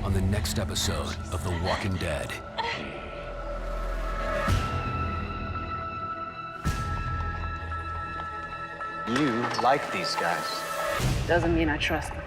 on the next episode of The Walking Dead. You like these guys. Doesn't mean I trust them.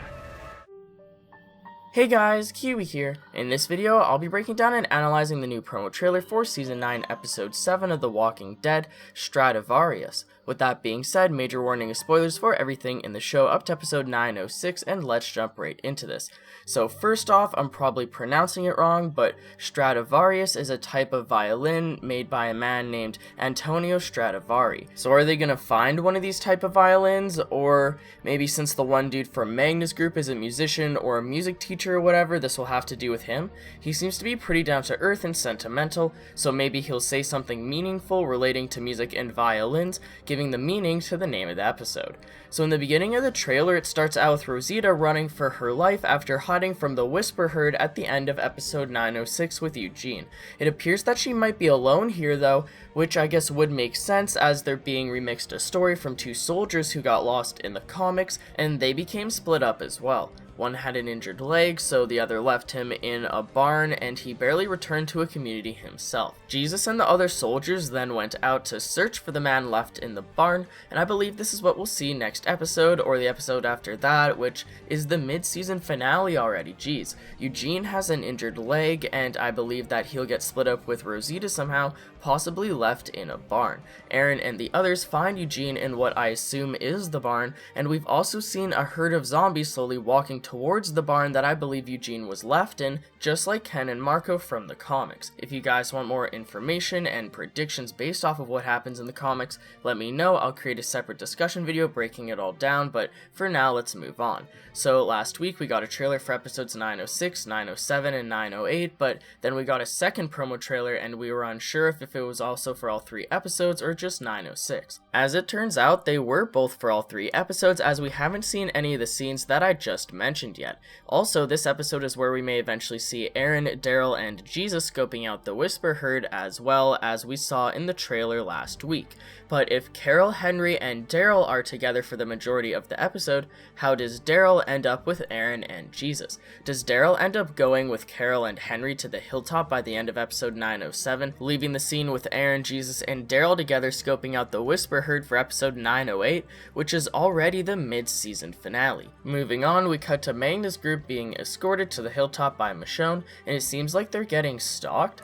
Hey guys, Kiwi here. In this video, I'll be breaking down and analyzing the new promo trailer for Season 9, Episode 7 of The Walking Dead, Stradivarius. With that being said, major warning of spoilers for everything in the show up to episode 906, and let's jump right into this. So first off, I'm probably pronouncing it wrong, but Stradivarius is a type of violin made by a man named Antonio Stradivari. So are they gonna find one of these type of violins, or maybe since the one dude from Michonnes Group is a musician or a music teacher or whatever, this will have to do with him? He seems to be pretty down to earth and sentimental, so maybe he'll say something meaningful relating to music and violins, giving the meaning to the name of the episode. So in the beginning of the trailer, it starts out with Rosita running for her life after hiding from the Whisper herd at the end of episode 906 with Eugene. It appears that she might be alone here though, which I guess would make sense as they're being remixed a story from two soldiers who got lost in the comics, and they became split up as well. One had an injured leg, so the other left him in a barn, and he barely returned to a community himself. Jesus and the other soldiers then went out to search for the man left in the barn, and I believe this is what we'll see next episode, or the episode after that, which is the mid-season finale already. Jeez. Eugene has an injured leg, and I believe that he'll get split up with Rosita somehow, possibly left in a barn. Aaron and the others find Eugene in what I assume is the barn, and we've also seen a herd of zombies slowly walking towards the barn that I believe Eugene was left in, just like Ken and Marco from the comics. If you guys want more information and predictions based off of what happens in the comics, let me know. I'll create a separate discussion video breaking it all down, but for now, let's move on. So last week we got a trailer for episodes 906, 907, and 908, but then we got a second promo trailer and we were unsure if it was also for all three episodes or just 906. As it turns out, they were both for all three episodes, as we haven't seen any of the scenes that I just mentioned yet. Also, this episode is where we may eventually see Aaron, Daryl, and Jesus scoping out the Whisper herd as well, as we saw in the trailer last week. But if Carol, Henry, and Daryl are together for the majority of the episode, how does Daryl end up with Aaron and Jesus? Does Daryl end up going with Carol and Henry to the hilltop by the end of episode 907, leaving the scene with Aaron, Jesus, and Daryl together scoping out the Whisper herd for episode 908, which is already the mid-season finale? Moving on, we cut to Michonnes Group being escorted to the hilltop by Michonnes, and it seems like they're getting stalked.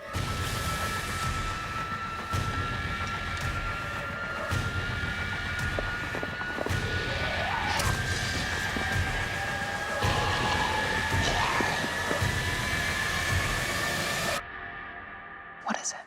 What is it?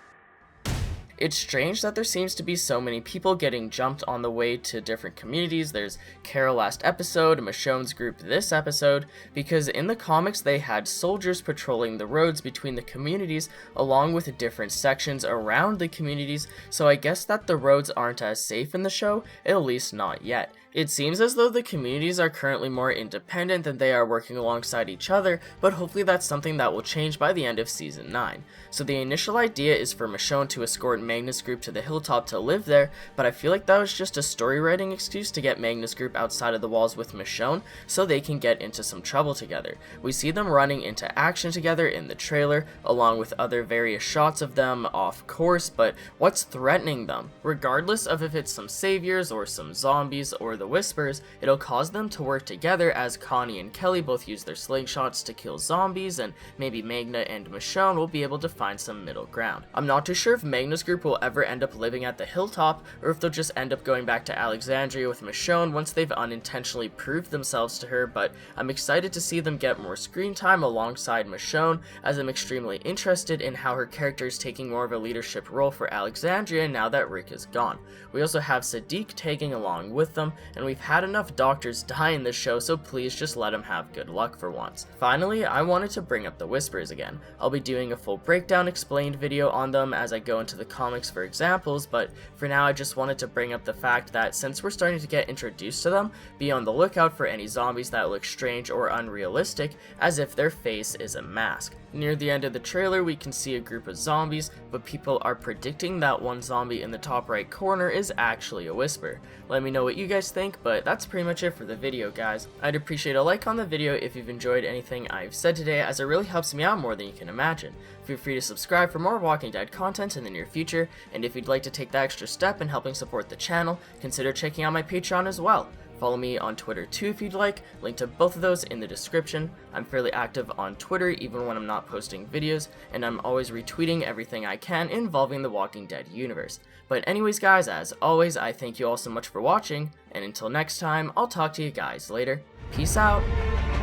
It's strange that there seems to be so many people getting jumped on the way to different communities. There's Carol last episode, Michonnes Group this episode, because in the comics they had soldiers patrolling the roads between the communities along with different sections around the communities, so I guess that the roads aren't as safe in the show, at least not yet. It seems as though the communities are currently more independent than they are working alongside each other, but hopefully that's something that will change by the end of Season 9. So the initial idea is for Michonnes to escort Michonnes Group to the hilltop to live there, but I feel like that was just a story writing excuse to get Michonnes Group outside of the walls with Michonnes so they can get into some trouble together. We see them running into action together in the trailer, along with other various shots of them off course, but what's threatening them? Regardless of if it's some saviors or some zombies or the Whispers, it'll cause them to work together as Connie and Kelly both use their slingshots to kill zombies, and maybe Magna and Michonnes will be able to find some middle ground. I'm not too sure if Michonnes Group will ever end up living at the hilltop, or if they'll just end up going back to Alexandria with Michonnes once they've unintentionally proved themselves to her, but I'm excited to see them get more screen time alongside Michonnes, as I'm extremely interested in how her character is taking more of a leadership role for Alexandria now that Rick is gone. We also have Sadiq tagging along with them, and we've had enough doctors die in this show, so please just let him have good luck for once. Finally, I wanted to bring up the Whispers again. I'll be doing a full breakdown explained video on them as I go into the comics for examples, but for now I just wanted to bring up the fact that since we're starting to get introduced to them, be on the lookout for any zombies that look strange or unrealistic, as if their face is a mask. Near the end of the trailer, we can see a group of zombies, but people are predicting that one zombie in the top right corner is actually a Whisper. Let me know what you guys think think, but that's pretty much it for the video, guys. I'd appreciate a like on the video if you've enjoyed anything I've said today, as it really helps me out more than you can imagine. Feel free to subscribe for more Walking Dead content in the near future, and if you'd like to take that extra step in helping support the channel, consider checking out my Patreon as well. Follow me on Twitter too if you'd like, link to both of those in the description. I'm fairly active on Twitter even when I'm not posting videos, and I'm always retweeting everything I can involving the Walking Dead universe. But anyways guys, as always, I thank you all so much for watching, and until next time, I'll talk to you guys later. Peace out!